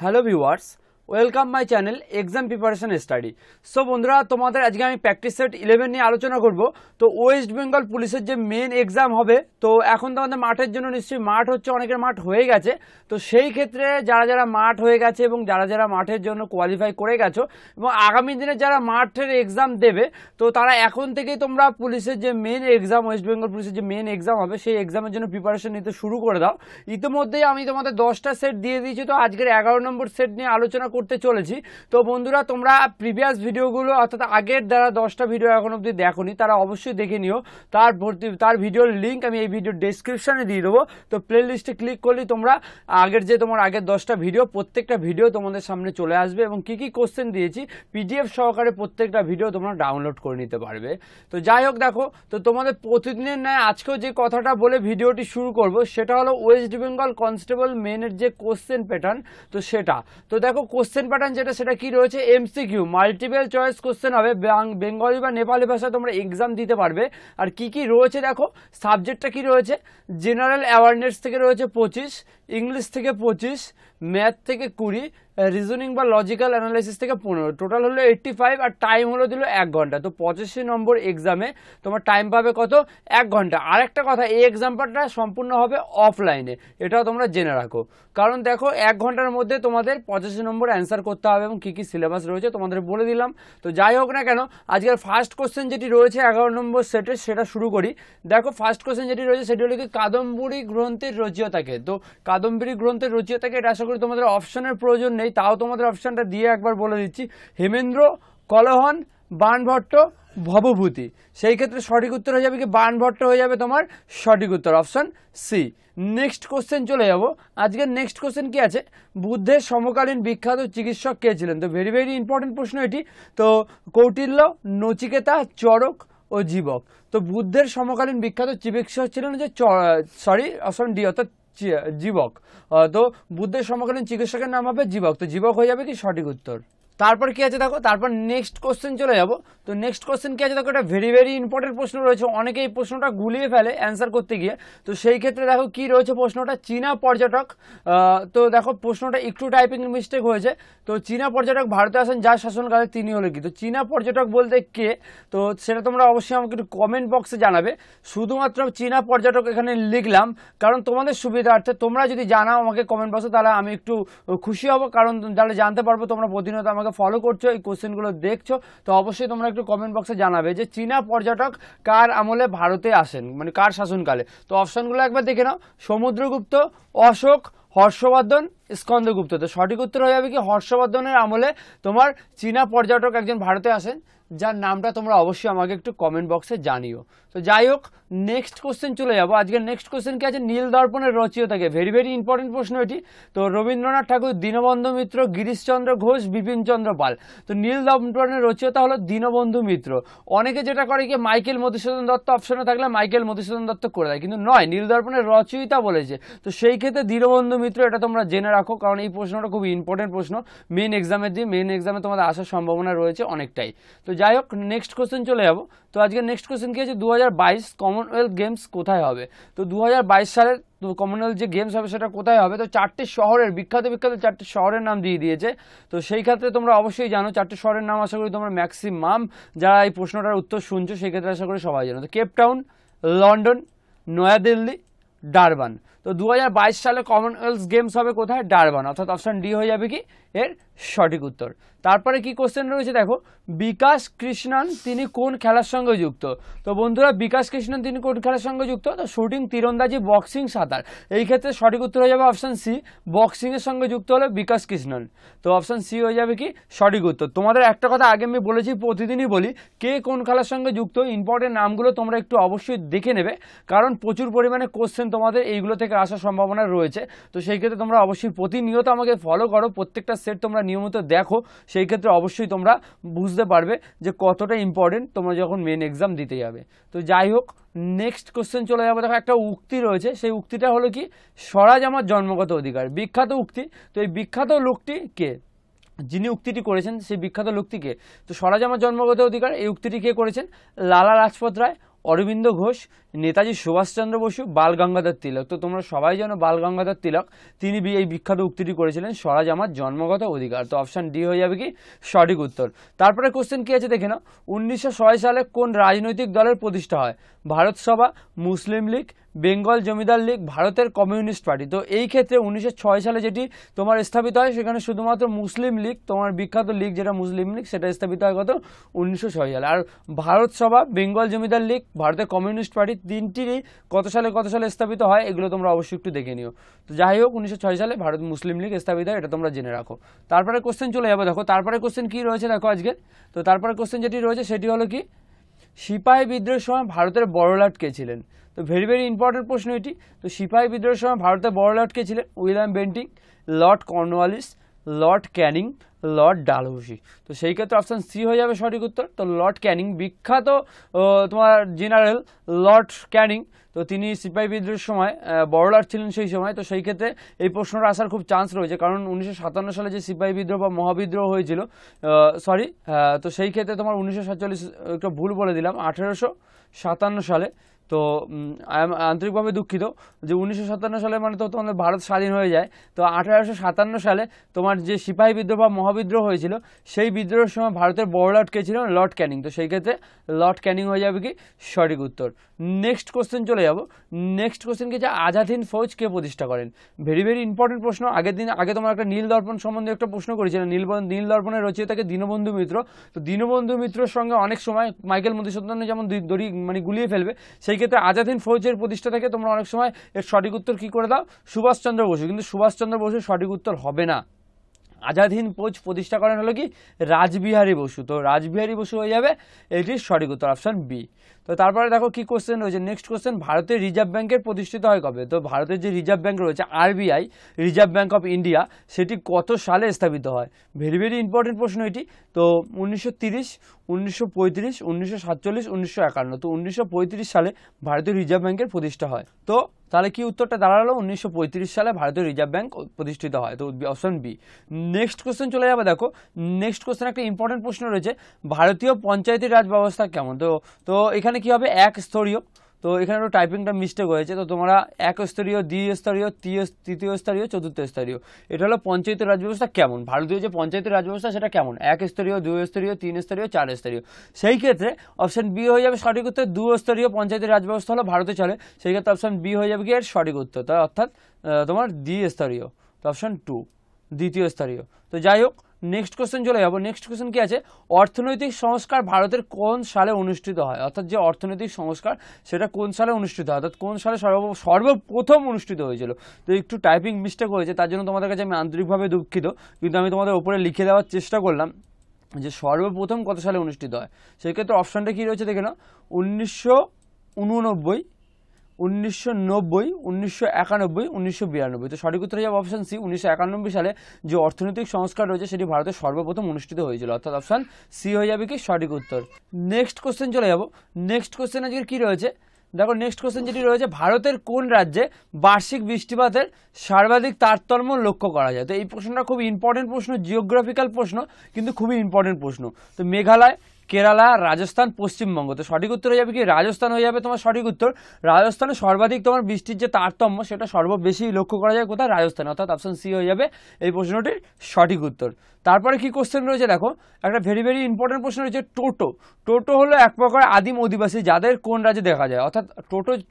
Hello viewers, welcome my channel exam preparation study. So বন্ধুরা, তোমাদের আজকে আমি প্র্যাকটিস সেট 11 নিয়ে আলোচনা করব। তো ওয়েস্ট বেঙ্গল পুলিশের যে মেন এক্সাম হবে, তো এখন তোমাদের মাঠের জন্য নিশ্চয়ই মাঠ হচ্ছে, অনেকের মাঠ হয়ে গেছে। তো সেই ক্ষেত্রে যারা যারা মাঠ হয়ে গেছে এবং যারা যারা মাঠের জন্য কোয়ালিফাই করে গেছো এবং আগামী দিনে যারা মাঠের এক্সাম দেবে, তো তারা এখন থেকেই তোমরা পুলিশের যে মেন এক্সাম, ওয়েস্ট বেঙ্গল পুলিশের যে মেন এক্সাম হবে সেই এক্সামের জন্য প্রিপারেশন নিতে শুরু করে দাও। ইতিমধ্যেই আমি তোমাদের 10টা সেট দিয়ে দিয়েছি, তো আজকের 11 নম্বর সেট নিয়ে আলোচনা করতে চলেছি। তো বন্ধুরা, তোমরা প্রিভিয়াস ভিডিওগুলো অর্থাৎ আগের যারা 10টা ভিডিও এখন অবধি দেখোনি তারা অবশ্যই দেখে নিও। তার ভিডিওর লিঙ্ক আমি এই ভিডিও ডেসক্রিপশনে দিয়ে দেবো। তো প্লে লিস্টে ক্লিক করলেই তোমরা আগের 10টা ভিডিও, প্রত্যেকটা ভিডিও তোমাদের সামনে চলে আসবে এবং কি কি কোশ্চেন দিয়েছি পিডিএফ সহকারে প্রত্যেকটা ভিডিও তোমরা ডাউনলোড করে নিতে পারবে। তো যাই হোক, দেখো, তো তোমাদের প্রতিদিনের ন্যায় আজকেও যে কথাটা বলে ভিডিওটি শুরু করব সেটা হলো ওয়েস্ট বেঙ্গল কনস্টেবল মেনের যে কোশ্চেন প্যাটার্ন। তো সেটা তো দেখো, কোশ্চেন প্যাটার্ন সেটা কি রয়েছে, এমসিকিউ মাল্টিপল চয়েস কোশ্চেন হবে, বেঙ্গলি বা নেপালি ভাষায় তোমরা এক্সাম দিতে পারবে। আর কি কি রয়েছে দেখো, সাবজেক্টটা কি রয়েছে, জেনারেল অ্যাওয়ারনেস থেকে রয়েছে 25, ইংলিশ থেকে 25, ম্যাথ থেকে 20, রিজনিং বা লজিক্যাল অ্যানালাইসিস থেকে 15, টোটাল হলো 85 আর টাইম হলো দিল 1 ঘন্টা। তো 85 নম্বর এক্সামে তোমার টাইম পাবে কত, 1 ঘন্টা। আর একটা কথা, এই এক্সামটা সম্পূর্ণ হবে অফলাইনে, এটাও তোমরা জেনে রাখো। কারণ দেখো, 1 ঘন্টার মধ্যে তোমাদের 85 নম্বর অ্যান্সার করতে হবে এবং কী কী সিলেবাস রয়েছে তোমাদের বলে দিলাম। তো যাই হোক না কেন, আজকের ফার্স্ট কোশ্চেন যেটি রয়েছে 11 নম্বর সেটে সেটা শুরু করি। দেখো, ফার্স্ট কোশ্চেন যেটি রয়েছে সেটি হলো কি, কাদম্বরী গ্রন্থের রচয়িতাকে। তো কাদম্বরী গ্রন্থের রচয়িতাকে, এটা আশা করি তোমাদের অপশনের প্রয়োজন নেই, তাও তোমাদের অপশনটা দিয়ে একবার বলে দিচ্ছি, হেমেন্দ্র কলহন, বাণভট্ট, ভবভূতি। সেই ক্ষেত্রে সঠিক উত্তর হয়ে যাবে কি, বাণভট্ট হয়ে যাবে তোমার সঠিক উত্তর, অপশন সি। নেক্সট কোশ্চেন চলে যাব। আজকের নেক্সট কোশ্চেন কি আছে, বুদ্ধের সমকালীন বিখ্যাত চিকিৎসক কে ছিলেন? তো ভেরি ভেরি ইম্পর্টেন্ট প্রশ্ন এটি। তো কৌটিল্য, নচিকেতা, চরক ও জীবক। তো বুদ্ধের সমকালীন বিখ্যাত চিকিৎসক ছিলেন যে অপশন ডি অর্থাৎ জীবক। তো বুদ্ধের সমকালীন চিকিৎসকের নাম হবে জীবক। তো জীবক হয়ে যাবে কি সঠিক উত্তর। তারপর কি আছে দেখো, তারপর নেক্সট কোশ্চেন চলে যাব। তো নেক্সট কোশ্চেন কি আছে দেখো, এটা ভেরি ভেরি ইম্পর্টেন্ট প্রশ্ন রয়েছে, অনেকে এই প্রশ্নটা গুলিয়ে ফেলে অ্যান্সার করতে গিয়ে। তো সেই ক্ষেত্রে দেখো কি রয়েছে প্রশ্নটা, চীনা পর্যটক। তো দেখো, প্রশ্নটা একটু টাইপিং মিস্টেক হয়েছে। তো চীনা পর্যটক ভারতে আসেন যার শাসনকালে তিনি হলো কি। তো চীনা পর্যটক বলতে কে, তো সেটা তোমরা অবশ্যই আমাকে একটু কমেন্ট বক্সে জানাবে। শুধুমাত্র চীনা পর্যটক এখানে লিখলাম কারণ তোমাদের সুবিধার্থে, তোমরা যদি জানাও আমাকে কমেন্ট বক্সে তাহলে আমি একটু খুশি হব, কারণ তাহলে জানতে পারবো তোমরা প্রতিনিয়ত আমাকে ফলো করছো, এই কোশ্চেনগুলো দেখছো। তো অবশ্যই তোমরা একটু কমেন্ট বক্সে জানাবে যে চীনা পর্যটক কার আমলে ভারতে আসেন, মানে কার শাসনকালে। তো অপশনগুলো একবার দেখে নাও, সমুদ্রগুপ্ত, অশোক, হর্ষবর্ধন, স্কন্দগুপ্ত। তো সঠিক উত্তর হয়ে যাবে কি, হর্ষবর্ধনের আমলে তোমার চীনা পর্যটক একজন ভারতে আসেন, যার নামটা তোমরা অবশ্যই আমাকে একটু কমেন্ট বক্সে জানিও। তো যাই হোক, নেক্সট কোশ্চেন চলে যাবো। আজকের নেক্সট কোশ্চেন কি আছে, নীল দর্পণের রচয়িতাকে। ভেরি ভেরি ইম্পর্টেন্ট প্রশ্ন এটি। তো রবীন্দ্রনাথ ঠাকুর, দীনবন্ধু মিত্র, গিরিশচন্দ্র ঘোষ, বিপিনচন্দ্র পাল। তো নীল দর্পণের রচয়িতা হলো দীনবন্ধু মিত্র। অনেকে যেটা করে কি, মাইকেল মধুসূদন দত্ত অপশনে থাকলে মাইকেল মধুসূদন দত্ত করে দেয়, কিন্তু নয়, নীল দর্পণের রচয়িতা বলেছে। তো সেই ক্ষেত্রে দীনবন্ধু মিত্র, এটা তোমরা জেনে রাখো, কারণ এই প্রশ্নটা খুব ইম্পর্টেন্ট প্রশ্ন মেন এক্সামে তোমাদের আসার সম্ভাবনা রয়েছে অনেকটাই। তো যাই হোক, নেক্সট কোশ্চেন চলে যাবো। তো আজকে নেক্সট কোশ্চেন কি আছে, 2022 কমনওয়েলথ গেমস কোথায় হবে? তো 2022 সালের কমনওয়েলথ যে গেমস হবে সেটা কোথায় হবে? তো 4টি শহরের বিখ্যাত 4টি শহরের নাম দিয়ে দিয়েছে। তো সেই ক্ষেত্রে তোমরা অবশ্যই জানো 4টি শহরের নাম, আশা করি তোমরা ম্যাক্সিমাম যারা এই প্রশ্নটার উত্তর শুনছো সেই ক্ষেত্রে আশা করি সবাই জানো। তো কেপটাউন, লন্ডন, নয়াদিল্লি, ডারবান। তো 2022 সালে কমনওয়েলথ গেমস হবে কোথায়? ডারবান, অর্থাৎ অপশন ডি হয়ে যাবে কি এর সঠিক উত্তর। তারপরে কি কোশ্চেন রয়েছে দেখো, বিকাশ কৃষ্ণন তিনি কোন খেলার সঙ্গে যুক্ত? তো বন্ধুরা, বিকাশ কৃষ্ণন তিনি কোন খেলার সঙ্গে যুক্ত? তো শুটিং, তীরন্দাজি, বক্সিং, সাঁতার। এই ক্ষেত্রে সঠিক উত্তর হয়ে যাবে অপশন সি, বক্সিং এর সঙ্গে যুক্ত হলো বিকাশ কৃষ্ণন। তো অপশন সি হয়ে যাবে কি সঠিক উত্তর। তোমাদের একটা কথা আগে আমি বলেছি, প্রতিদিনই বলি, কে কোন খেলার সঙ্গে যুক্ত, ইম্পর্টেন্ট নামগুলো তোমরা একটু অবশ্যই দেখে নেবে, কারণ প্রচুর পরিমাণে কোশ্চেন তোমাদের এইগুলো থেকে আসার সম্ভাবনা রয়েছে। তো সেই ক্ষেত্রে তোমরা অবশ্যই প্রতিনিয়ত আমাকে ফলো করো, প্রত্যেকটা সেট তোমরা নিয়মিত দেখো, সেই ক্ষেত্রে অবশ্যই তোমরা বুঝতে পারবে যে কতটা ইম্পর্টেন্ট তোমরা যখন মেন এক্সাম দিতে যাবে। তো যাই হোক, নেক্সট কোশ্চেন চলে যাবো। দেখো, একটা উক্তি রয়েছে, সেই উক্তিটা হলো কি, স্বরাজ আমার জন্মগত অধিকার। বিখ্যাত উক্তি। তো এই বিখ্যাত লোকটি কে, যিনি উক্তিটি করেছেন সেই বিখ্যাত লোকটি কে? তো স্বরাজ আমার জন্মগত অধিকার, এই উক্তিটি কে করেছেন? লালা লাজপত রায়, অরবিন্দ ঘোষ, নেতাজি সুভাষচন্দ্র বসু, বাল গঙ্গাধর তিলক। তো তোমরা সবাই জানো বাল গঙ্গাধর তিলক, তিনি এই বিখ্যাত উক্তিটি করেছিলেন, স্বরাজ আমার জন্মগত অধিকার। তো অপশান ডি হয়ে যাবে কি সঠিক উত্তর। তারপরে কোশ্চেন কি আছে দেখে নাও, 1906 সালে কোন রাজনৈতিক দলের প্রতিষ্ঠা হয়? ভারত সভা, মুসলিম লীগ, বেঙ্গল জমিদার লীগ, ভারতের কমিউনিস্ট পার্টি। তো এই ক্ষেত্রে 1906 সালে যেটি তোমার স্থাপিত হয় সেখানে শুধুমাত্র মুসলিম লীগ, তোমার বিখ্যাত লীগ যেটা মুসলিম লীগ, সেটা স্থাপিত হয় কত 1906 সালে। আর ভারত সভা, বেঙ্গল জমিদার লীগ, ভারতের কমিউনিস্ট পার্টি তিনটিরই কত সালে স্থাপিত হয় এগুলো তোমরা অবশ্যই একটু দেখে নিও। তো যাই হোক 1906 সালে ভারত মুসলিম লীগ স্থাপিত হয়, এটা তোমরা জেনে রাখো। তারপরে কোশ্চেন চলে যাবে, দেখো তারপরে কোশ্চেন কি রয়েছে দেখো আজকে। তো তারপরে কোশ্চেন যেটি রয়েছে সেটি হলো কি, সিপাহী বিদ্রোহের সময় ভারতের বড়লাট কে ছিলেন? তো ভেরি ইম্পর্টেন্ট প্রশ্ন এটি। তো সিপাহী বিদ্রোহের সময় ভারতের বড়লাট কে ছিলেন? William Bentinck, Lord Cornwallis, Lord Canning, Lord Dalhousie. তো সেই ক্ষেত্রে অপশান সি হয়ে যাবে সঠিক উত্তর। তো লর্ড ক্যানিং, বিখ্যাত তোমার জেনারেল লর্ড ক্যানিং, তো তিনি সিপাহী বিদ্রোহের সময় বড়লাট ছিলেন সেই সময়। তো সেই ক্ষেত্রে এই প্রশ্নটা আসার খুব চান্স রয়েছে, কারণ 1957 সালে যে সিপাহী বিদ্রোহ বা মহাবিদ্রোহ হয়েছিল, তো সেই ক্ষেত্রে তোমার 1947, একটা ভুল বলে দিলাম, 1857 সালে। তো আন্তরিকভাবে দুঃখিত যে 1957 সালে মানে তো তোমাদের ভারত স্বাধীন হয়ে যায়। তো 1857 সালে তোমার যে সিপাহী বিদ্রোহ বা মহাবিদ্রোহ হয়েছিল, সেই বিদ্রোহের সময় ভারতের বড়লাট কে ছিলেন? লর্ড ক্যানিং। তো সেই ক্ষেত্রে লর্ড ক্যানিং হয়ে যাবে কি সঠিক উত্তর। নেক্সট কোশ্চেন চলে যাব। নেক্সট কোশ্চেন কি, যে আজাদ হিন্দ ফৌজ কে প্রতিষ্ঠা করেন? ভেরি ইম্পর্টেন্ট প্রশ্ন। আগে তোমার একটা নীল দর্পণ সম্বন্ধে একটা প্রশ্ন করেছিলেন, নীল দর্পণের রচয়িতাকে দীনবন্ধু মিত্র। তো দীনবন্ধু মিত্রের সঙ্গে অনেক সময় মাইকেল মধুসূদন যেমন দড়ি মানে গুলিয়ে ফেলবে, সেই ক্ষেত্রে আজাদ হিন্দ ফৌজের প্রতিষ্ঠা থেকে তোমরা অনেক সময় এর সঠিক উত্তর কি করে দাও? সুভাষচন্দ্র বসু। কিন্তু সুভাষচন্দ্র বসুর সঠিক উত্তর হবে না। আজাদ হিন্দ ফৌজ প্রতিষ্ঠা করেন হলো কি রাসবিহারী বসু। তো রাসবিহারী বসু হয়ে যাবে এটির সঠিক উত্তর, অপশন বি। তো তারপরে দেখো কি কোশ্চেন রয়েছে, নেক্সট কোশ্চেন, ভারতের রিজার্ভ ব্যাংকের প্রতিষ্ঠিত হয় কবে? তো ভারতের যে রিজার্ভ ব্যাংক রয়েছে RBI, reserve bank of India, সেটি কত সালে স্থাপিত হয়? ভেরি ইম্পর্টেন্ট প্রশ্ন এটি। তো 1930, 1935, 1947, 1951। তো 1935 সালে ভারতীয় রিজার্ভ ব্যাংকের প্রতিষ্ঠা হয়। তো তাহলে কি উত্তরটা দাঁড়ালো? 1935 সালে ভারতীয় রিজার্ভ ব্যাংক প্রতিষ্ঠিত হয়। তো অপশন বি। নেক্সট কোশ্চেন চলে যাবে, দেখো নেক্সট কোশ্চেন একটা ইম্পর্টেন্ট প্রশ্ন রয়েছে, ভারতীয় পঞ্চায়েতি রাজ ব্যবস্থা কেমন? তো এখানে কি হবে, এক স্তরীয়। তো এখানে একটু টাইপিংটা মিস্টেক হয়েছে, তো তোমরা এক স্তরীয়, দ্বিস্তরীয়, তৃতীয় স্তরীয়, চতুর্থ স্তরীয়, এটা হলো পঞ্চায়েত রাজ ব্যবস্থা কেমন। ভারতীয় যে পঞ্চায়েত রাজ ব্যবস্থা সেটা কেমন, এক স্তরীয়, দুই স্তরীয়, তিন স্তরীয়, চার স্তরীয়। সেই ক্ষেত্রে অপশন বি হয়ে যাবে সঠিক উত্তর। স্তরীয় পঞ্চায়েত রাজ ব্যবস্থা হলো ভারতে চলে, সেই ক্ষেত্রে অপশন বি হয়ে যাবে কি এর সঠিক উত্তর। তাই অর্থাৎ তোমার দ্বিস্তরীয়। তো অপশন 2 দ্বিতীয় স্তরীয়। তো যাই হোক নেক্সট কোশ্চেন চলে যাবো। নেক্সট কোশ্চেন কি আছে, অর্থনৈতিক সংস্কার ভারতের কোন সালে অনুষ্ঠিত হয়? অর্থাৎ যে অর্থনৈতিক সংস্কার সেটা কোন সালে অনুষ্ঠিত হয়, অর্থাৎ কোন সালে সর্বপ্রথম অনুষ্ঠিত হয়েছিল। তো একটু টাইপিং মিস্টেক হয়েছে, তার জন্য তোমাদের কাছে আমি আন্তরিকভাবে দুঃখিত, কিন্তু আমি তোমাদের উপরে লিখে দেওয়ার চেষ্টা করলাম যে সর্বপ্রথম কত সালে অনুষ্ঠিত হয়। সেক্ষেত্রে অপশনটা কি রয়েছে দেখে নাও, 1989, 1990, 1991, 1992। তো সঠিক উত্তর যাবে অপশন সি, 1991 সালে যে অর্থনৈতিক সংস্কার রয়েছে সেটি ভারতে সর্বপ্রথম অনুষ্ঠিত হয়েছিল, অর্থাৎ অপশন সি হয়ে যাবে কি সঠিক উত্তর। নেক্সট কোশ্চেন চলে যাব। নেক্সট কোশ্চেন আজকে কি রয়েছে দেখো, নেক্সট কোশ্চেন যেটি রয়েছে, ভারতের কোন রাজ্যে বার্ষিক বৃষ্টিপাতের সর্বাধিক তারতম্য লক্ষ্য করা যায়? তো এই প্রশ্নটা খুব ইম্পর্টেন্ট প্রশ্ন, জিওগ্রাফিক্যাল প্রশ্ন, কিন্তু খুবই ইম্পর্টেন্ট প্রশ্ন। তো মেঘালয়, কেরালা, রাজস্থান, পশ্চিমবঙ্গ। তো সঠিক উত্তর হয়ে যাবে কি রাজস্থান হয়ে যাবে তোমার সঠিক উত্তর। রাজস্থানে সর্বাধিক তোমার বৃষ্টির যে তারতম্য সেটা সর্ববেশি লক্ষ্য করা যায় কোথায়? রাজস্থানে, অর্থাৎ অপশন সি হয়ে যাবে এই প্রশ্নটির সঠিক উত্তর। তারপরে কি কোশ্চেন রয়েছে দেখো, একটা ভেরি ইম্পর্টেন্ট প্রশ্ন রয়েছে, টোটো হলো এক প্রকার আদিম অধিবাসী যাদের কোন রাজ্যে দেখা যায়? অর্থাৎ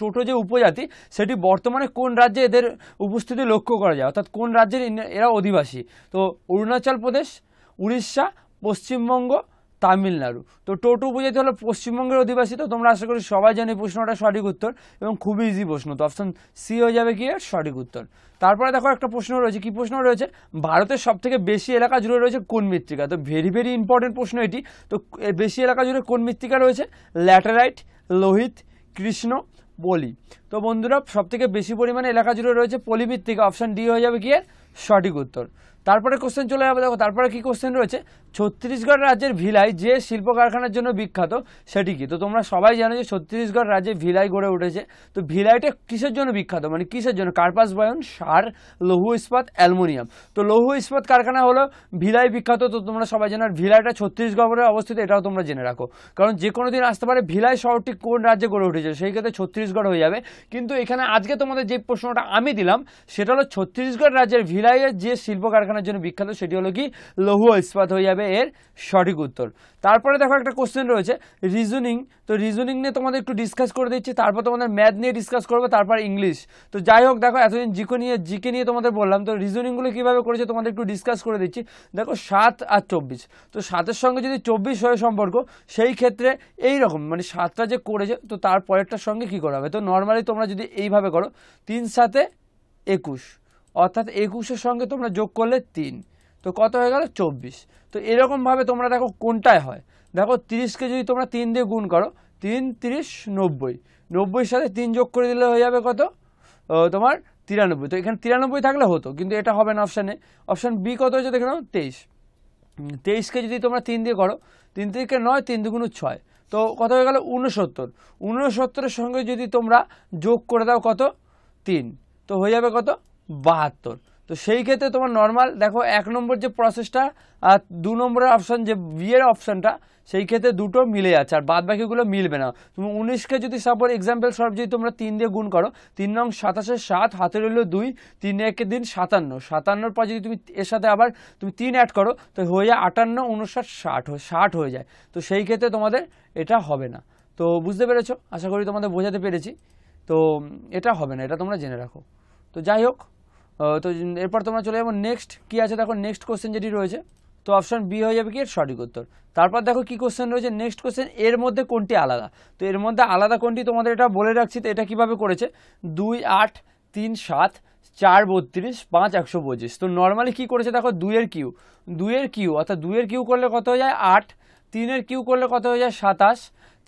টোটো যে উপজাতি সেটি বর্তমানে কোন রাজ্যে এদের উপস্থিতি লক্ষ্য করা যায়, অর্থাৎ কোন রাজ্যের এরা অধিবাসী? তো অরুণাচল প্রদেশ, উড়িষ্যা, পশ্চিমবঙ্গ, তামিলনাড়ু। তো টোটো উপজাতি হলো পশ্চিমবঙ্গের অধিবাসী। তো তোমরা আশা করি সবাই জানো এই প্রশ্নটা সঠিক উত্তর এবং খুবই ইজি প্রশ্ন। তো অপশন সি হয়ে যাবে কি এর সঠিক উত্তর। তারপরে দেখো একটা প্রশ্ন রয়েছে, কি প্রশ্ন রয়েছে, ভারতের সব থেকে বেশি এলাকা জুড়ে রয়েছে কোন মৃত্তিকা? তো ভেরি ইম্পর্টেন্ট প্রশ্ন এটি। তো বেশি এলাকা জুড়ে কোন মৃত্তিকা রয়েছে? ল্যাটেরাইট, লোহিত, কৃষ্ণ, পলি। তো বন্ধুরা সব থেকে বেশি পরিমাণে এলাকা জুড়ে রয়েছে পলি মৃত্তিকা, অপশন ডি হয়ে যাবে কি এর সঠিক উত্তর। তারপরে কোশ্চেন চলে যাবে, দেখো তারপরে কি কোশ্চেন রয়েছে, ছত্তিশগড় রাজ্যের ভিলাই যে শিল্প কারখানার জন্য বিখ্যাত সেটি কি। তো তোমরা সবাই জানো যে ছত্তিশগড় রাজ্যে ভিলাই গড়ে উঠেছে। তো ভিলাইটা কিসের জন্য বিখ্যাত, মানে কিসের জন্য, কার্পাস বয়ন, সার, লৌহ ইস্পাত, অ্যালুমিনিয়াম। তো লৌহ ইস্পাত কারখানা হলো ভিলাই বিখ্যাত। তো তোমরা সবাই জানো, আর ভিলাইটা ছত্তিশগড়ে অবস্থিত, এটাও তোমরা জেনে রাখো, কারণ যে কোনো দিন আসতে পারে ভিলাই শহরটি কোন রাজ্যে গড়ে উঠেছে, সেই ক্ষেত্রে ছত্তিশগড় হয়ে যাবে। কিন্তু এখানে আজকে তোমাদের যে প্রশ্নটা আমি দিলাম সেটা হলো ছত্তিশগড় রাজ্যের ভিলাইয়ের যে শিল্প কারখানার জন্য বিখ্যাত সেটি হলো কি লৌহ ইস্পাত হয়ে যাবে এর সঠিক উত্তর। তারপরে দেখো একটা কোশ্চেন রয়েছে রিজনিং। তো রিজনিং নিয়ে তোমাদের একটু ডিসকাস করে দিচ্ছি, তারপর তোমাদের ম্যাথ নিয়ে ডিসকাস করবো, তারপর ইংলিশ। তো যাই হোক, দেখো এতদিন জিকে নিয়ে তোমাদের বললাম, তো রিজনিংগুলো কীভাবে করেছে তোমাদের একটু ডিসকাস করে দিচ্ছি। দেখো 7 আর 24, তো 7-এর সঙ্গে যদি 24 হয়ে সম্পর্ক, সেই ক্ষেত্রে এই রকম মানে 7টা যে করেছে তো তার পরেরটার সঙ্গে কী করা হবে। তো নর্মালি তোমরা যদি এইভাবে করো 3 7 21, অর্থাৎ 21-এর সঙ্গে তোমরা যোগ করলে 3, তো কত হয়ে গেল 24। তো এরকমভাবে তোমরা দেখো কোনটায় হয়, দেখো 30কে যদি তোমরা 3 দিয়ে গুণ করো, 3 30 90, 90-এর সাথে 3 যোগ করে দিলে হয়ে যাবে কত তোমার 93। তো এখানে 93 থাকলে হতো, কিন্তু এটা হবে না অপশানে। অপশান বি কত হয়েছে দেখে নাও 23। 23কে যদি তোমরা 3 দিয়ে করো, 3 থেকে 9, 3 দুগুণ 6, তো কত হয়ে গেল 69। 69-এর সঙ্গে যদি তোমরা যোগ করে দাও কত 3, তো হয়ে যাবে কত 72। তো সেই ক্ষেত্রে তোমার নর্মাল দেখো 1 নম্বর যে প্রসেসটা আর 2 নম্বরের অপশান যে বি এর অপশানটা, সেই ক্ষেত্রে দুটো মিলে যাচ্ছে আর বাদ বাকিগুলো মিলবে না। তুমি 19কে যদি সাপোজ এক্সাম্পল সব যদি তোমরা 3 দিয়ে গুণ করো, 3 নং 27 7, হাতে রইল 2, 3 1 দিন 57, 57-র পর যদি তুমি এর সাথে আবার তুমি 3 অ্যাড করো, তো হয়ে যায় 58 59 60 হয়ে যায়। তো সেই ক্ষেত্রে তোমাদের এটা হবে না। তো বুঝতে পেরেছো, আশা করি তোমাদের বোঝাতে পেরেছি। তো এটা হবে না, এটা তোমরা জেনে রাখো। তো যাই হোক, তো এরপর তোমরা চলে যাবো নেক্সট কি আছে। দেখো নেক্সট কোশ্চেন যেটি রয়েছে, তো অপশন বি হয়ে যাবে কি এর সঠিক উত্তর। তারপর দেখো কি কোশ্চেন রয়েছে, নেক্সট কোশ্চেন, এর মধ্যে কোনটি আলাদা। তো এর মধ্যে আলাদা কোনটি তোমাদের এটা বলে রাখছি। তো এটা কিভাবে করেছে, 2 8 3 7 4 32 5 125। তো নর্মালি কি করেছে দেখো, 2 এর কিউ অর্থাৎ 2 এর কিউ করলে কত হয়ে যায় 8, 3 এর কিউ করলে কত হয়ে যায় 27,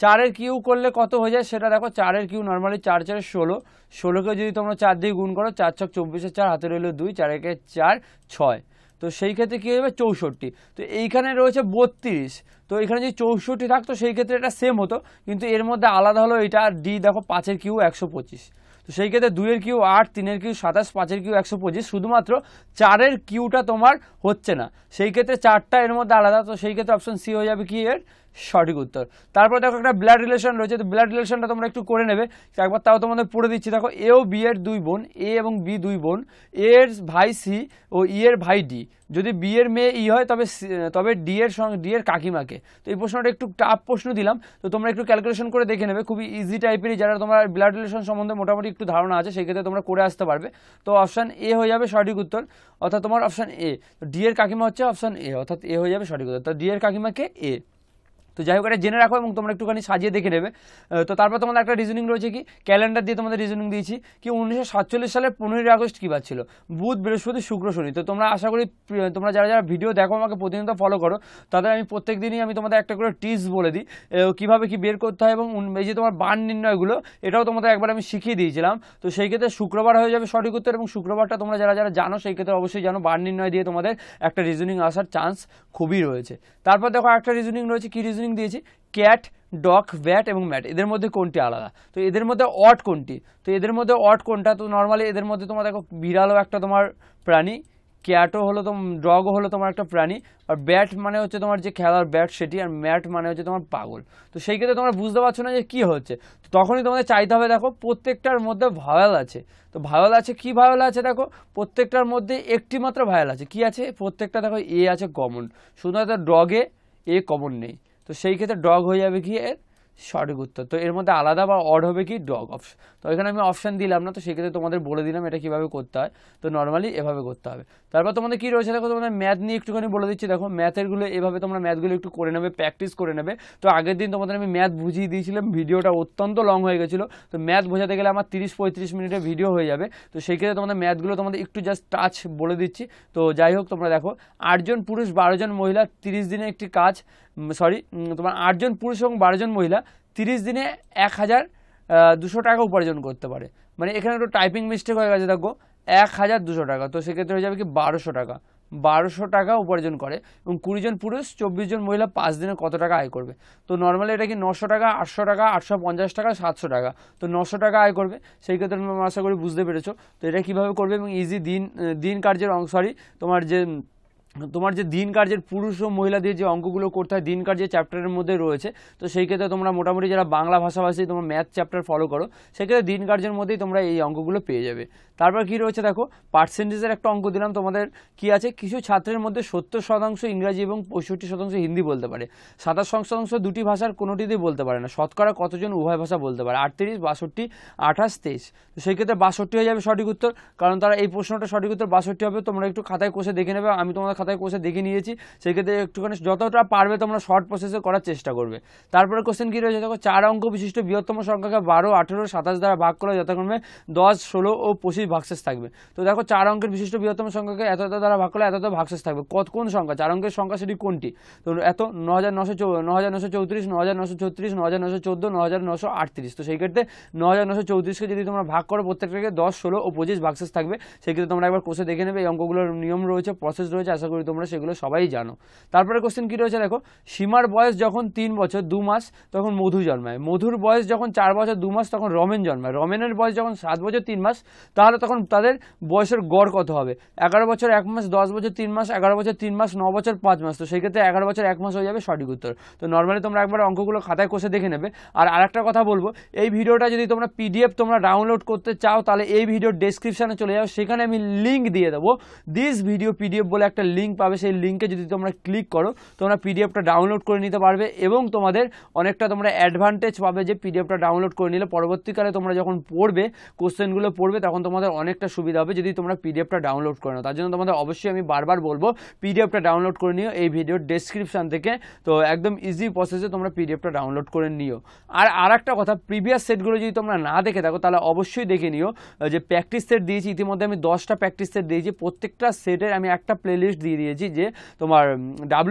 4 এর কিউ করলে কত হয়ে যায় সেটা দেখো, 4 এর কিউ নর্মালি 4 4 16, 16কে যদি তোমরা 4 দিয়ে গুণ করো, 4 6 24, 4 হাতে রইল 2, 4 1 4 6, তো সেই ক্ষেত্রে কী হবে 64। তো এইখানে রয়েছে 32, তো এখানে যদি 64 থাকতো সেই ক্ষেত্রে এটা সেম হতো, কিন্তু এর মধ্যে আলাদা হলো এটা। আর ডি দেখো 5 এর কিউ 125, তো সেই ক্ষেত্রে 2 এর কিউ 8, 3 এর কিউ 27, 5 এর কিউ 125, শুধুমাত্র 4 এর কিউটা তোমার হচ্ছে না, সেই ক্ষেত্রে 4টা এর মধ্যে আলাদা। তো সেই ক্ষেত্রে অপশন সি হয়ে যাবে কি এর সঠিক উত্তর। তারপর দেখো একটা ব্লাড রিলেশন রয়েছে, তো ব্লাড রিলেশনটা তোমরা একটু করে নেবে একবার, তাও তোমাদের পড়ে দিচ্ছি। দেখো এ ও বি এর 2 বোন, এ এবং বি 2 বোন, এ এর ভাই সি ও ই এর ভাই ডি, যদি বি এর মেয়ে ই হয় তবে ডি এর সঙ্গে ডি এর কাকিমাকে। তো এই প্রশ্নটা একটু টাফ প্রশ্ন দিলাম, তো তোমরা একটু ক্যালকুলেশন করে দেখে নেবে, খুবই ইজি টাইপেরই, যারা তোমার ব্লাড রিলেশন সম্বন্ধে মোটামুটি একটু ধারণা আছে সেই ক্ষেত্রে তোমরা করে আসতে পারবে। তো অপশন এ হয়ে যাবে সঠিক উত্তর, অর্থাৎ তোমার অপশন এ। তো ডি এর কাকিমা হচ্ছে অপশন এ, অর্থাৎ এ হয়ে যাবে সঠিক উত্তর। তো ডি এর কাকিমাকে এ। তো যাই হোক, এটা জেনে রাখো এবং তোমরা একটুখানি সাজিয়ে দেখে নেবে। তো তারপর তোমাদের একটা রিজনিং রয়েছে, কি ক্যালেন্ডার দিয়ে তোমাদের রিজনিং দিয়েছি, কি 1947 সালের 15ই আগস্ট কী বার ছিল, বুধ বৃহস্পতি শুক্র শনি। তো তোমরা আশা করি তোমরা যারা যারা ভিডিও দেখো আমাকে প্রতিনিয়ত ফলো করো, তাদের আমি প্রত্যেক দিনই আমি তোমাদের একটা করে টিপস বলে দিই কীভাবে কি বের করতে হয়, এবং এই যে তোমার বান নির্ণয়গুলো এটাও তোমাদের একবার আমি শিখিয়ে দিয়েছিলাম। তো সেই ক্ষেত্রে শুক্রবার হয়ে যাবে সঠিক উত্তর, এবং শুক্রবারটা তোমরা যারা যারা জানো সেই ক্ষেত্রে অবশ্যই জানো বান নির্ণয় দিয়ে তোমাদের একটা রিজনিং আসার চান্স খুবই রয়েছে। তারপর দেখো একটা রিজনিং রয়েছে, কি রিজনিং দিয়েছি, ক্যাট, ডগ, ব্যাট এবং ম্যাট এদের মধ্যে কোনটি আলাদা। তো এদের মধ্যে অড কোনটি, তো এদের মধ্যে অড কোনটা। তো নর্মালি এদের মধ্যে তোমার দেখো বিড়ালও একটা তোমার প্রাণী, ক্যাটও হলো ডগও হলো তোমার একটা প্রাণী, আর ব্যাট মানে হচ্ছে তোমার যে খেলার ব্যাট সেটি, আর ম্যাট মানে হচ্ছে তোমার পাগল। তো সেই ক্ষেত্রে তোমরা বুঝতে পারছো না যে কী হচ্ছে, তো তখনই তোমাদের চাইতে হবে, দেখো প্রত্যেকটার মধ্যে ভাওয়াল আছে। তো ভাওয়াল আছে, কি ভাওয়াল আছে দেখো, প্রত্যেকটার মধ্যে একটি মাত্র ভাওয়াল আছে, কি আছে প্রত্যেকটা দেখো এ আছে কমন, শুধুমাত্র ডগে এ কমন নেই। তো সেই ক্ষেত্রে ডগ হয়ে যাবে কি এর সঠিক উত্তর। তো এর মধ্যে আলাদা বা অড হবে কি ডগ অপশন। তো এখানে আমি অপশান দিলাম না, তো সেক্ষেত্রে তোমাদের বলে দিলাম এটা কীভাবে করতে হয়। তো নর্মালি এভাবে করতে হবে। তারপর তোমাদের কী রয়েছে দেখো, তোমাদের ম্যাথ নিয়ে একটুখানি বলে দিচ্ছি। দেখো ম্যাথেরগুলো এভাবে তোমরা ম্যাথগুলো একটু করে নেবে, প্র্যাকটিস করে নেবে। তো আগের দিন তোমাদের আমি ম্যাথ বুঝিয়ে দিয়েছিলাম, ভিডিওটা অত্যন্ত লং হয়ে গেছিলো। তো ম্যাথ বোঝাতে গেলে আমার 30-35 মিনিটের ভিডিও হয়ে যাবে। তো সেই ক্ষেত্রে তোমাদের ম্যাথগুলো তোমাদের একটু জাস্ট টাচ বলে দিচ্ছি। তো যাই হোক, তোমরা দেখো 8 জন পুরুষ 12 জন মহিলা 30 দিনে একটি কাজ, তোমার 8 জন পুরুষ এবং 12 জন মহিলা 30 দিনে 1200 টাকা উপার্জন করতে পারে। মানে এখানে একটু টাইপিং মিস্টেক হয়ে গেছে, দেখো 1200 টাকা, তো সেক্ষেত্রে হয়ে যাবে কি 1200 টাকা। 1200 টাকা উপার্জন করে এবং 20 জন পুরুষ 24 জন মহিলা 5 দিনে কত টাকা আয় করবে? তো নর্মালি এটা কি 900 টাকা, 800 টাকা, 850 টাকা, 700 টাকা। তো 900 টাকা আয় করবে, সেই ক্ষেত্রে তোমরা আশা করি বুঝতে পেরেছো। তো এটা কীভাবে করবে এবং ইজি দিন কার্যের সরি তোমার যে দিন কার্যের পুরুষ ও মহিলা দিয়ে যে অঙ্কগুলো করতে হয় দিন কার্যের চ্যাপ্টারের মধ্যে রয়েছে। তো সেই ক্ষেত্রে তোমরা মোটামুটি যারা বাংলা ভাষাভাষী তোমরা ম্যাথ চ্যাপ্টার ফলো করো, সেক্ষেত্রে দিন কার্যের মধ্যেই তোমরা এই অঙ্কগুলো পেয়ে যাবে। তারপর কি রয়েছে দেখো, পার্সেন্টেজের একটা অঙ্ক দিলাম তোমাদের। কি আছে, কিছু ছাত্রের মধ্যে 70% ইংরাজি এবং 65% হিন্দি বলতে পারে, 27% দুটি ভাষার কোনোটিতেই বলতে পারে না, শতকরা কতজন উভয় ভাষা বলতে পারে? 38, 62, 28, 23। তো সেই ক্ষেত্রে 62 হয়ে যাবে সঠিক উত্তর, কারণ তারা এই প্রশ্নটা সঠিক উত্তর 62 হবে। তোমরা একটু খাতায় কষে দেখে নেবে, আমি তোমাদের খাতায় কষে দেখে নিয়েছি। সেই ক্ষেত্রে একটুখানি যতটা পারবে তোমরা শর্ট প্রসেসে করার চেষ্টা করবে। তারপরে কোশ্চেন কি রয়েছে দেখো, 4 অঙ্ক বিশিষ্ট বৃহত্তম সংখ্যাকে 12, 18, 27 দ্বারা ভাগ করে যথাক্রমে 10, 16 ও 25 ভাগশেষ থাকবে। তো দেখো 4 অঙ্কের বিশিষ্ট বৃহত্তম সংখ্যাকে এত দ্বারা ভাগ করলে এত ভাগশেষ থাকবে। কোন সংখ্যা? 4 অঙ্কের সংখ্যা সেটি কোনটি? তো এত 9934, 9934, 9914, 9938। তো সেই ক্ষেত্রে 9934কে যদি তোমরা ভাগ করো প্রত্যেকটাকে 10, 16 ও 25 ভাগশেষ থাকবে। সেই ক্ষেত্রে তোমরা একবার কোষে দেখে নেবে, এই অঙ্কগুলোর নিয়ম রয়েছে, প্রসেস রয়েছে, আশা করি তোমরা সেগুলো সবাই জানো। তারপরে কোশ্চেন কি রয়েছে দেখো, সীমার বয়স যখন 3 বছর 2 মাস তখন মধু জন্মায়, মধুর বয়স যখন 4 বছর 2 মাস তখন রমেন জন্মায়, রমেনের বয়স যখন 7 বছর 3 মাস, তাহলে তখন তাদের বয়সের গড় কত হবে? 11 বছর 1 মাস, 10 বছর 3 মাস, 11 বছর 3 মাস, 9 বছর 5 মাস। তো সেই ক্ষেত্রে 11 বছর 1 মাস হয়ে যাবে সঠিক উত্তর। তো নর্মালি তোমরা একবার অঙ্কগুলো খাতায় কষে দেখে নেবে। আর আরেকটা কথা বলবো, এই ভিডিওটা যদি তোমরা পিডিএফ তোমরা ডাউনলোড করতে চাও, তাহলে এই ভিডিওর ডেসক্রিপশনে চলে যাও, সেখানে আমি লিঙ্ক দিয়ে দেবো। দিস ভিডিও পিডিএফ বলে একটা লিঙ্ক পাবে, সেই লিঙ্কে যদি তোমরা ক্লিক করো তোমরা পিডিএফটা ডাউনলোড করে নিতে পারবে এবং তোমাদের অনেকটা তোমরা অ্যাডভান্টেজ পাবে যে পিডিএফটা ডাউনলোড করে নিলে পরবর্তীকালে তোমরা যখন পড়বে, কোশ্চেনগুলো পড়বে, তখন তোমাদের অনেকটা সুবিধা হবে যদি তোমরা পিডিএফটা ডাউনলোড করে নাও। তার জন্য তোমাদের অবশ্যই আমি বারবার বলবো পিডিএফটা ডাউনলোড করে নিও এই ভিডিওর ডেসক্রিপশন থেকে। তো একদম ইজি প্রসেসে তোমরা পিডিএফটা ডাউনলোড করে নিও। আর একটা কথা, প্রিভিয়াস সেটগুলো যদি তোমরা না দেখে থাকো তাহলে অবশ্যই দেখে নিও যে প্র্যাকটিস সেট দিয়েছি ইতিমধ্যে, আমি 10টা প্র্যাকটিস সেট দিয়েছি। প্রত্যেকটা সেটের আমি একটা প্লেলিস্ট দিয়ে দিয়েছি যে তোমার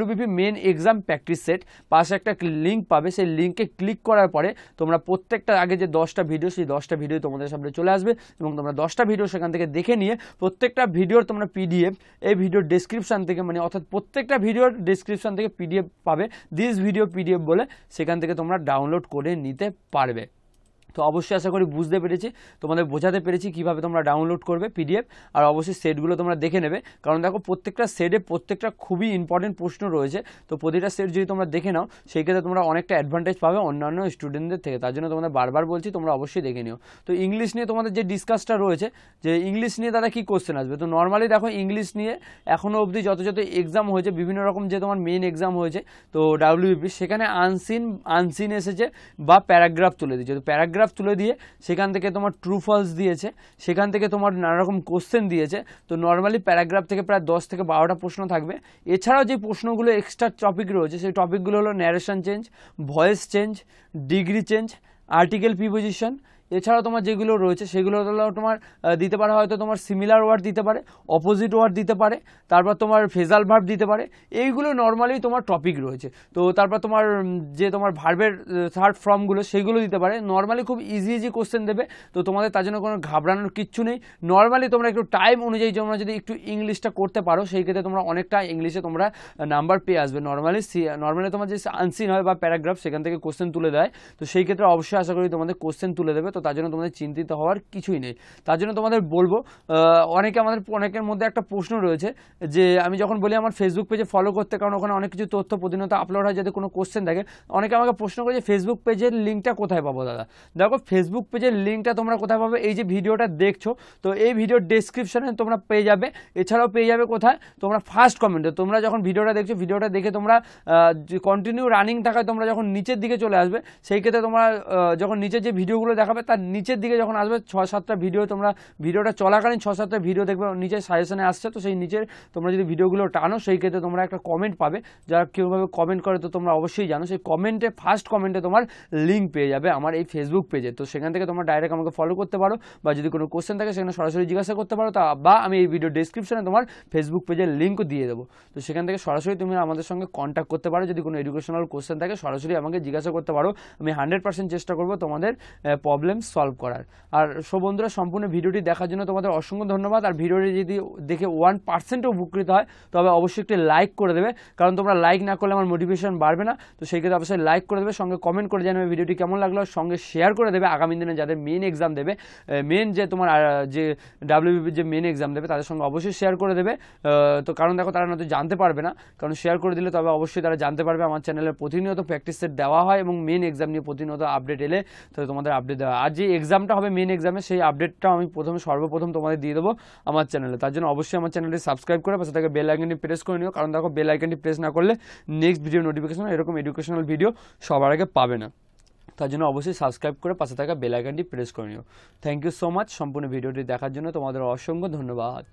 WBP main exam practice set, পাশে একটা লিঙ্ক পাবে, সেই লিঙ্কে ক্লিক করার পরে তোমরা প্রত্যেকটা আগে যে 10টা ভিডিও, সেই 10টা ভিডিও তোমাদের সামনে চলে আসবে এবং তোমরা 10টা ভিডিও সেখান থেকে দেখে নিয়ে প্রত্যেকটা ভিডিওর তোমরা পিডিএফ এই ভিডিওর ডেসক্রিপশন থেকে, মানে অর্থাৎ প্রত্যেকটা ভিডিওর ডেসক্রিপশন থেকে পিডিএফ পাবে, দিস ভিডিও পিডিএফ বলে, সেখান থেকে তোমরা ডাউনলোড করে নিতে পারবে। তো অবশ্যই আশা করি বুঝতে পেরেছি, তোমাদের বোঝাতে পেরেছি কিভাবে তোমরা ডাউনলোড করবে পিডিএফ। আর অবশ্যই সেটগুলো তোমরা দেখে নেবে, কারণ দেখো প্রত্যেকটা সেটে প্রত্যেকটা খুবই ইম্পর্টেন্ট প্রশ্ন রয়েছে। তো প্রতিটা সেট যদি তোমরা দেখে নাও, সেই ক্ষেত্রে তোমরা অনেকটা অ্যাডভান্টেজ পাবে অন্যান্য স্টুডেন্টদের থেকে। তার জন্য তোমাদের বারবার বলছি তোমরা অবশ্যই দেখে নিও। তো ইংলিশ নিয়ে তোমাদের যে ডিসকাসটা রয়েছে, যে ইংলিশ নিয়ে তারা কী কোশ্চেন আসবে, তো নর্মালি দেখো ইংলিশ নিয়ে এখনও অবধি যত এক্সাম হয়েছে, বিভিন্ন রকম যে তোমার মেন এক্সাম হয়েছে, তো WBP সেখানে আনসিন এসেছে বা প্যারাগ্রাফ তুলে দিয়েছে। তো প্যারাগ্রাফ তুলে দিয়ে সেখান থেকে তোমার ট্রু ফলস দিয়েছে, সেখান থেকে তোমার নানা রকম কোশ্চেন দিয়েছে। তো নর্মালি প্যারাগ্রাফ থেকে প্রায় 10 থেকে 12টা প্রশ্ন থাকবে। এছাড়াও যে প্রশ্নগুলো এক্সট্রা টপিক রয়েছে, সেই টপিকগুলো হলো narration change, voice change, degree change, article preposition. এছাড়াও তোমার যেগুলো রয়েছে সেগুলো হলো তোমার দিতে পারে, হয়তো তোমার সিমিলার ওয়ার্ড দিতে পারে, অপোজিট ওয়ার্ড দিতে পারে, তারপর তোমার ফেজাল ভার্ব দিতে পারে। এইগুলো নর্মালি তোমার টপিক রয়েছে। তো তারপর তোমার যে তোমার ভার্বের থার্ড ফর্মগুলো সেগুলো দিতে পারে। নর্মালি খুব ইজি কোশ্চেন দেবে, তো তোমাদের তার জন্য কোনো ঘাবড়ানোর কিচ্ছু নেই। নর্মালি তোমরা একটু টাইম অনুযায়ী তোমরা যদি একটু ইংলিশটা করতে পারো, সেই ক্ষেত্রে তোমরা অনেকটা ইংলিশে তোমরা নাম্বার পেয়ে আসবে। নর্মালি তোমার যে আনসিন হয় বা প্যারাগ্রাফ, সেখান থেকে কোশ্চেন তুলে দেয়। তো সেই ক্ষেত্রে অবশ্যই আশা করি তোমাদের কোশ্চেন তুলে দেবে। তো তার জন্য তোমাদের চিন্তিত হওয়ার কিছুই নেই। তার জন্য তোমাদের বলবো, অনেকের মধ্যে একটা প্রশ্ন রয়েছে যে আমি যখন বলি আমার ফেসবুক পেজে ফলো করতে, কারণ ওখানে অনেক কিছু তথ্য প্রতিনিয়ত আপলোড হয়, যদি কোনো কোশ্চেন থাকে অনেকে আমাকে প্রশ্ন করে যে ফেসবুক পেজের লিঙ্কটা কোথায় পাবো দাদা। দেখো ফেসবুক পেজের লিঙ্কটা তোমরা কোথায় পাবে, এই যে ভিডিওটা দেখছো, তো এই ভিডিওর ডেসক্রিপশনে তোমরা পেয়ে যাবে। এছাড়াও পেয়ে যাবে কোথায়, তোমরা ফার্স্ট কমেন্টে, তোমরা যখন ভিডিওটা দেখছো, ভিডিওটা দেখে তোমরা কন্টিনিউ রানিং থাকায় তোমরা যখন নিচের দিকে চলে আসবে, সেই ক্ষেত্রে তোমরা যখন নিচের যে ভিডিওগুলো দেখাবে তার নিচের দিকে যখন আসবে 6-7টা ভিডিও, তোমরা ভিডিওটা চলাকালীন 6-7টা ভিডিও দেখবে নিচে সাজেশনে আসছে। তো সেই নিচের তোমরা যদি ভিডিওগুলো টানো, সেই ক্ষেত্রে তোমরা একটা কমেন্ট পাবে, যারা কীভাবে কমেন্ট করে তো তোমরা অবশ্যই জানো। সেই কমেন্টে ফার্স্ট কমেন্টে তোমার লিঙ্ক পেয়ে যাবে আমার এই ফেসবুক পেজে। তো সেখান থেকে তোমরা ডাইরেক্ট আমাকে ফলো করতে পারো, বা যদি কোনো কোশ্চেন থাকে সেখানে সরাসরি জিজ্ঞাসা করতে পারো, বা আমি এই ভিডিও ডেসক্রিপশনে তোমার ফেসবুক পেজের লিঙ্কও দিয়ে দেবো। তো সেখান থেকে সরাসরি তুমি আমাদের সঙ্গে কন্ট্যাক্ট করতে পারো। যদি কোনো এডুকেশনাল কোশ্চেন থাকে সরাসরি আমাকে জিজ্ঞাসা করতে পারো। আমি 100% চেষ্টা করবো তোমাদের প্রবলেম প্রবলেম সলভ করার। আর সো বন্ধুরা, সম্পূর্ণ ভিডিওটি দেখার জন্য তোমাদের অসংখ্য ধন্যবাদ। আর ভিডিওটি যদি দেখে 1% উপকৃত হয় তবে অবশ্যই একটি লাইক করে দেবে, কারণ তোমরা লাইক না করলে আমার মোটিভেশন বাড়বে না। তো সেই ক্ষেত্রে অবশ্যই লাইক করে দেবে, সঙ্গে কমেন্ট করে জানাবে ভিডিওটি কেমন লাগলো, সঙ্গে শেয়ার করে দেবে আগামী দিনে যাদের মেন এক্সাম দেবে, মেন যে তোমার যে ডাব্লিউবিপির যে মেন এক্সাম দেবে তাদের সঙ্গে অবশ্যই শেয়ার করে দেবে। তো কারণ দেখো তারা নয়তো জানতে পারবে না, কারণ শেয়ার করে দিলে তবে অবশ্যই তারা জানতে পারবে। আমার চ্যানেলে প্রতিনিয়ত প্র্যাকটিস সেট দেওয়া হয় এবং মেন এক্সাম নিয়ে প্রতিনিয়ত আপডেট এলে তো তোমাদের আপডেট দেওয়া। আর যে এক্সামটা হবে মেন এক্সামে সেই আপডেটটাও আমি সর্বপ্রথম তোমাদের দিয়ে দেবো আমার চ্যানেলে। তার জন্য অবশ্যই আমার চ্যানেলটি সাবস্ক্রাইব করে পাশে থেকে বেল আইকনটি প্রেস করে নিও, কারণ দেখো বেল আইকনটি প্রেস না করলে নেক্সট ভিডিও নোটিফিকেশন এরকম এডুকেশনাল ভিডিও সবার আগে পাবে না। তার জন্য অবশ্যই সাবস্ক্রাইব করে পাশে থাকা বেল আইকনটি প্রেস করে নিও। থ্যাংক ইউ সো মাচ সম্পূর্ণ ভিডিওটি দেখার জন্য, তোমাদের অসংখ্য ধন্যবাদ।